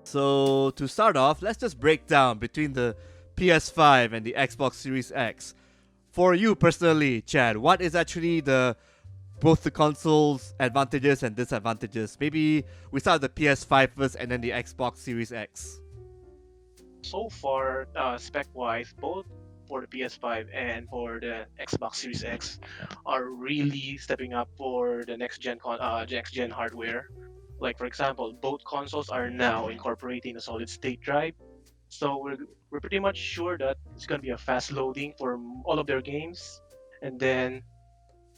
So to start off, let's just break down between the PS5 and the Xbox Series X. For you personally, Chad, what is actually the both the consoles' advantages and disadvantages? Maybe we start with the PS5 first and then the Xbox Series X. So far, spec-wise, both for the PS5 and for the Xbox Series X are really stepping up for the next gen hardware. Like for example, both consoles are now incorporating a solid state drive, so we're pretty much sure that it's gonna be a fast loading for all of their games, and then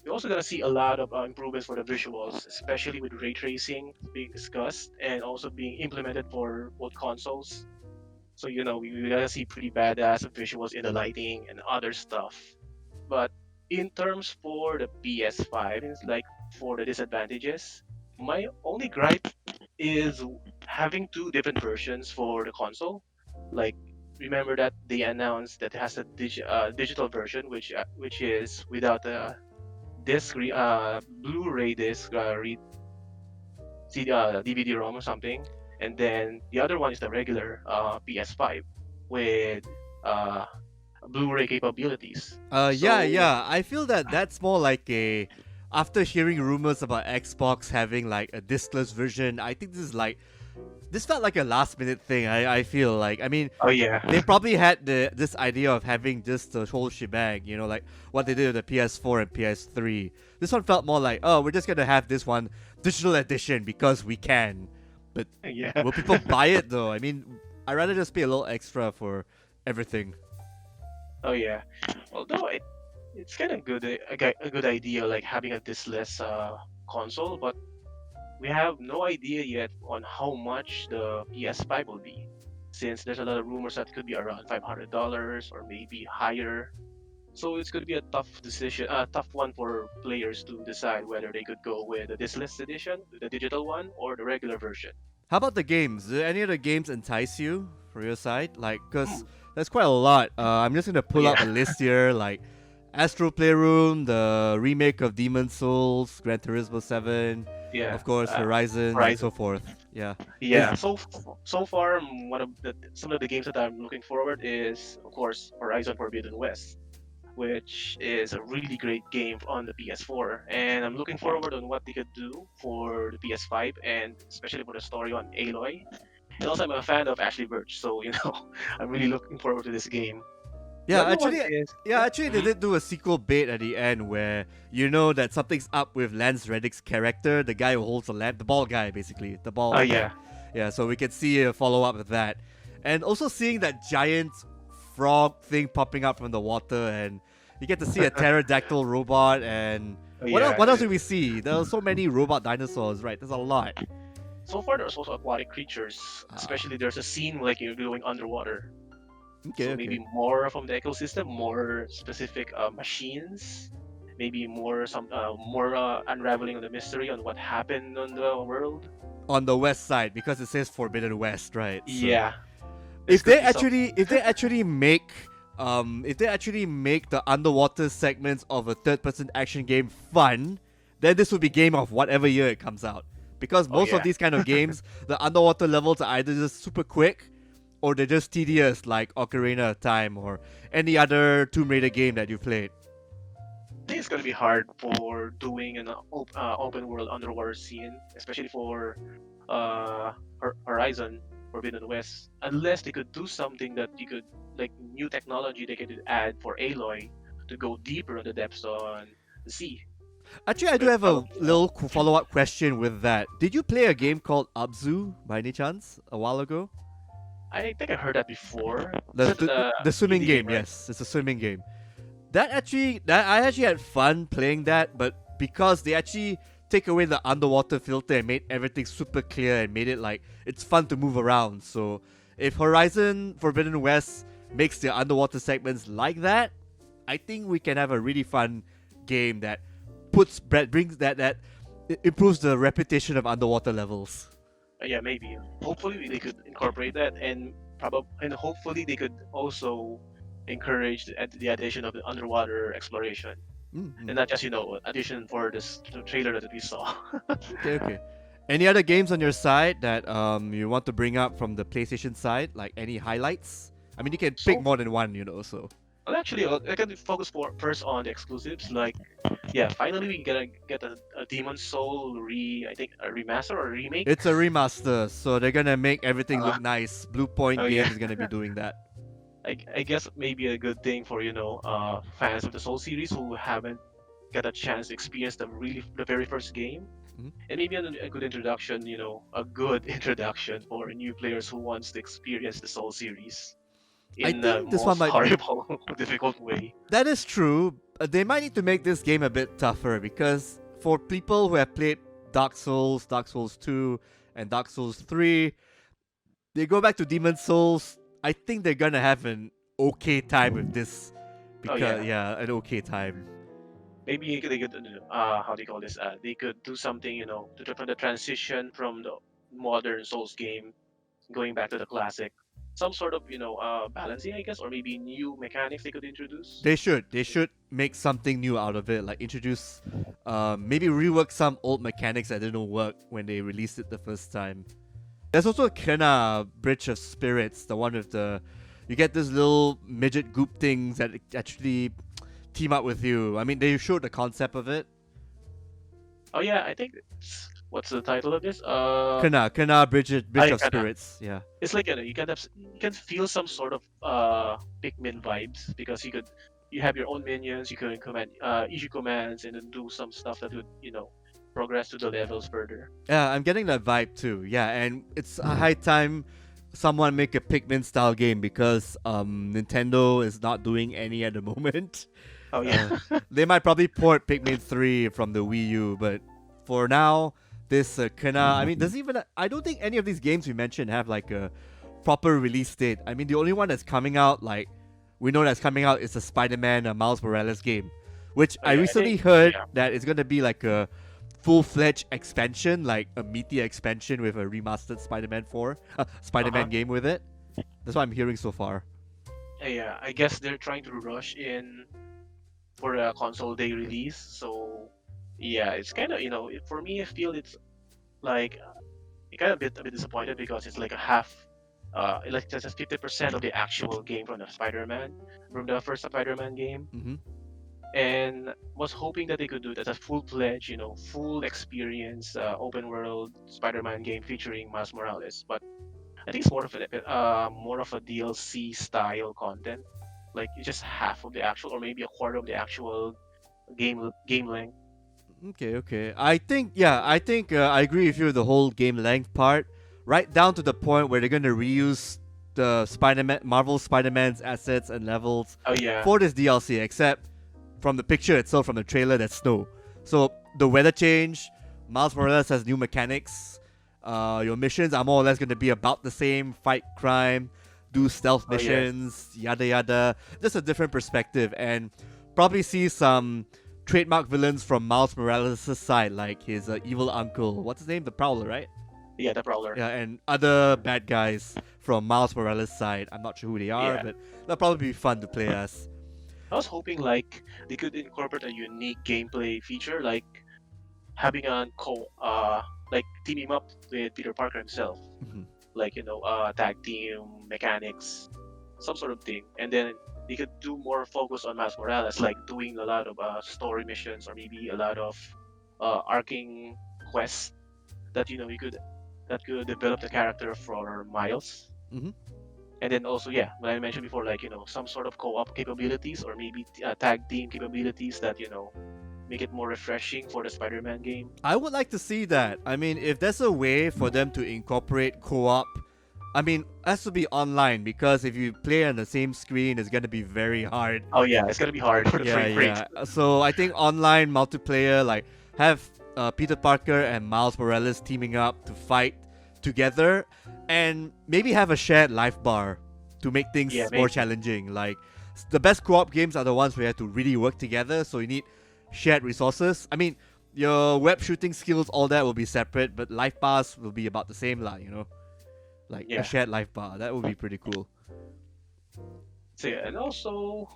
we're also gonna see a lot of improvements for the visuals, especially with ray tracing being discussed and also being implemented for both consoles. So we gotta see pretty badass visuals in the lighting and other stuff. But in terms for the PS5, it's like for the disadvantages, my only gripe is having two different versions for the console. Like remember that they announced that it has a digital version, which is without a Blu-ray disc, DVD-ROM or something, and then the other one is the regular PS5 with uh, Blu-ray capabilities. So Yeah. I feel that that's more like a. After hearing rumors about Xbox having like a discless version, I think this felt like a last minute thing. I feel like, I mean, oh yeah, they probably had this idea of having just the whole shebang, like what they did with the PS4 and PS3. This one felt more like, oh, we're just gonna have this one digital edition because we can. But yeah. will people buy it though? I mean, I'd rather just pay a little extra for everything. Oh yeah. Although it's kind of a good idea, like having a diskless console, but we have no idea yet on how much the PS5 will be, since there's a lot of rumors that it could be around $500 or maybe higher. So it's going to be a tough one for players to decide whether they could go with the diskless edition, the digital one, or the regular version. How about the games? Do any of the games entice you for your side? Like, cause Hmm. there's quite a lot. I'm just gonna Oh, pull up yeah, a list here, like Astro Playroom, the remake of Demon Souls, Gran Turismo 7, yeah. of course Horizon, and Horizon. so forth. Yeah, Yeah. is So far, one of the some of the games that I'm looking forward is, of course, Horizon Forbidden West, which is a really great game on the PS4. And I'm looking forward on what they could do for the PS5 and especially for the story on Aloy. And also, I'm a fan of Ashley Birch, so I'm really looking forward to this game. The yeah. other one Actually, is yeah. yeah. Actually, they Mhm. did do a sequel bait at the end where you know that something's up with Lance Reddick's character, the guy who holds the lamp, the bald guy, basically, the Oh bald guy. yeah, Yeah, so we can see a follow up with that, and also seeing that giant frog thing popping up from the water, and you get to see a pterodactyl robot, and oh what else? yeah. What else do we see? There are so many robot dinosaurs, right? There's a lot. So far, there's also aquatic creatures. Ah, Especially there's a scene like you're going underwater. okay, So okay. maybe more from the ecosystem, more specific machines, maybe more unraveling of the mystery on what happened on the world. On the west side, because it says Forbidden West, right? So Yeah, this if could they be some. actually if they actually make if they actually make the underwater segments of a third person action game fun, then this would be game of whatever year it comes out. Because Oh most of yeah. these kind of games, the underwater levels are either just super quick or they're just tedious like Ocarina of Time or any other Tomb Raider game that you've played. I think it's gonna be hard for doing an open world underwater scene, especially for Horizon Forbidden West, unless they could do something that you could like new technology they could add for Aloy to go deeper on the depths on the sea. Actually, I do But have a probably little follow up question with that. Did you play a game called Abzu by any chance a while ago? I think I heard that before. Is The, that the the the swimming indie game, game, right? yes, it's a swimming game. That I actually had fun playing that, but because they actually take away the underwater filter and made everything super clear and made it like it's fun to move around. So if Horizon Forbidden West makes the underwater segments like that, I think we can have a really fun game that brings that improves the reputation of underwater levels. Yeah, maybe. Hopefully they could incorporate that, and hopefully they could also encourage the addition of the underwater exploration, Mm-hmm. and not just addition for this trailer that we saw. Okay, okay. Any other games on your side that you want to bring up from the PlayStation side? Like any highlights? I mean, you can pick So, more than one, so. well, actually, I can focus first on the exclusives. Like, yeah, finally we gonna get a Demon Soul I think a remaster or a remake. It's a remaster, so they're gonna make everything Uh, look nice. Blue Point oh yeah, Games is gonna be doing that. I guess maybe a good thing for fans of the Soul series who haven't got a chance to experience the very first game, Mhm. and maybe a good introduction, a good introduction for new players who wants to experience the Soul series I in the think this one most might. horrible, difficult way. That is true. They might need to make this game a bit tougher because for people who have played Dark Souls, Dark Souls 2, and Dark Souls 3, they go back to Demon Souls. I think they're gonna have an okay time with this. Oh Because, yeah, yeah, an okay time. maybe they could how do you call this? They could do something, for the transition from the modern Souls game going back to the classic. Some sort of balancing, I guess, or maybe new mechanics they could introduce. They should. They should make something new out of it. Like introduce, maybe rework some old mechanics that didn't work when they released it the first time. There's also Kena Bridge of Spirits, the one with the, you get this little midget goop things that actually team up with you. I mean, they showed the concept of it. Oh yeah, I think what's the title of this? Kena Bridge I of kinda. Spirits. Yeah. It's like you can feel some sort of Pikmin vibes because you have your own minions. You can issue commands and then do some stuff that would progress to the levels further. Yeah, I'm getting that vibe too. Yeah, and it's a high time someone make a Pikmin style game because Nintendo is not doing any at the moment. Oh yeah. They might probably port Pikmin 3 from the Wii U, but for now, this Kena. I mean, does even I don't think any of these games we mentioned have like a proper release date. I mean, the only one that's coming out, like we know that's coming out, is the Spider-Man Miles Morales game, which Oh I yeah. I recently think heard yeah. that it's gonna be like a full-fledged expansion, like a meaty expansion with a remastered Spider-Man 4, Spider-Man Uh-huh. game with it. That's what I'm hearing so far. Yeah. I guess they're trying to rush in for a console day release. So yeah, it's kind of for me I feel it's like kind of a bit disappointed because it's like a half like just 50% of the actual game from the first Spider-Man game, Hmm. and was hoping that they could do that as a full-fledged, full experience open world Spider-Man game featuring Miles Morales. But I think it's more of a DLC style content, like it's just half of the actual, or maybe a quarter of the actual game length. Okay, okay. I think I agree with you with the whole game length part, right down to the point where they're gonna reuse the Marvel Spider-Man's assets and levels Oh yeah, for this DLC, except from the picture itself, from the trailer, that's snow. So the weather change, Miles Morales has new mechanics. Your missions are more or less gonna be about the same: fight crime, do stealth oh yeah, missions, yada yada. Just a different perspective, and probably see some trademark villains from Miles Morales' side, like his evil uncle. What's his name? The Prowler, right? yeah, the Prowler. Yeah, and other bad guys from Miles Morales' side. I'm not sure who they are, Yeah, but that'll probably be fun to play as. I was hoping like they could incorporate a unique gameplay feature, like having a like teaming up with Peter Parker himself, Mhm. like tag team mechanics, some sort of thing, and then they could do more focus on Miles Morales, like doing a lot of story missions or maybe a lot of arcing quests that that could develop the character for Miles. Mhm. And then also, yeah, when I mentioned before, like some sort of co-op capabilities or maybe tag team capabilities that make it more refreshing for the Spider-Man game. I would like to see that. I mean, if there's a way for them to incorporate co-op, I mean, it has to be online because if you play on the same screen, it's gonna be very hard. Oh yeah, it's gonna be hard for the Yeah, frame rate. yeah. So I think online multiplayer, like have Peter Parker and Miles Morales teaming up to fight together, and maybe have a shared life bar to make things Yeah, more maybe. challenging. Like the best co-op games are the ones where you have to really work together, so you need shared resources. I mean, your web shooting skills, all that will be separate, but life bars will be about the same, lah. Like a Yeah. shared life bar. That would be pretty cool. So yeah, and also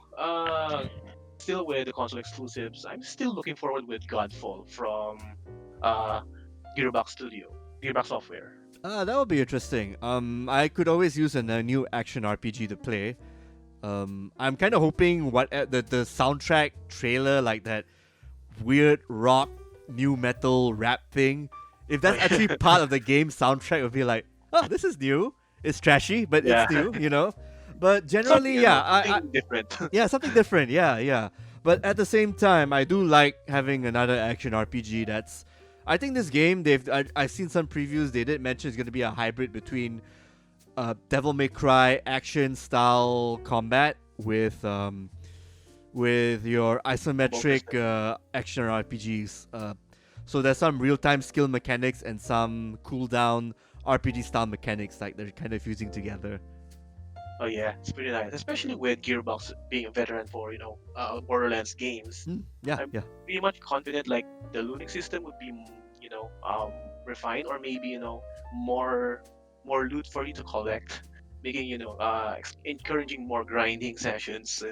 still with the console exclusives, I'm still looking forward with Godfall from uh Gearbox Studio. Gearbox Software. That would be interesting. I could always use a new action RPG to play. I'm kind of hoping the soundtrack trailer, like that weird rock new metal rap thing, if that's actually part of the game soundtrack, would be like, oh, this is new. It's trashy, but Yeah. it's new, you know. But generally, Something, yeah, something different. yeah, something different. Yeah, yeah. But at the same time, I do like having another action RPG. That's, I think this game I've seen some previews. They did mention it's going to be a hybrid between Devil May Cry action style combat with your isometric action RPGs. So there's some real-time skill mechanics and some cooldown RPG style mechanics, like they're kind of fusing together. Oh yeah, it's pretty nice, especially with Gearbox being a veteran for Borderlands games. Yeah, I'm yeah. pretty much confident like the looting system would be refined, or maybe more loot for you to collect, making encouraging more grinding sessions,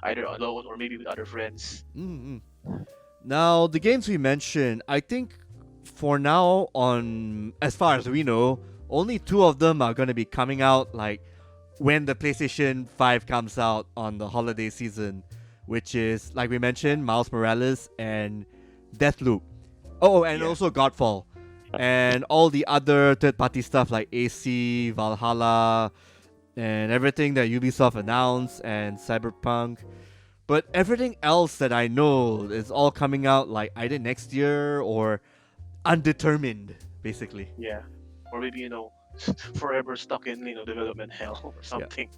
either alone or maybe with other friends. Mm-hmm. Now, the games we mentioned, I think for now, on as far as we know, only two of them are going to be coming out like when the PlayStation 5 comes out on the holiday season, which is, like we mentioned, Miles Morales and Deathloop. Oh, and Yeah. also Godfall. And all the other third-party stuff like AC, Valhalla, and everything that Ubisoft announced, and Cyberpunk. But everything else that I know is all coming out like either next year or undetermined, basically. Yeah, or maybe forever stuck in development hell or Yeah. something.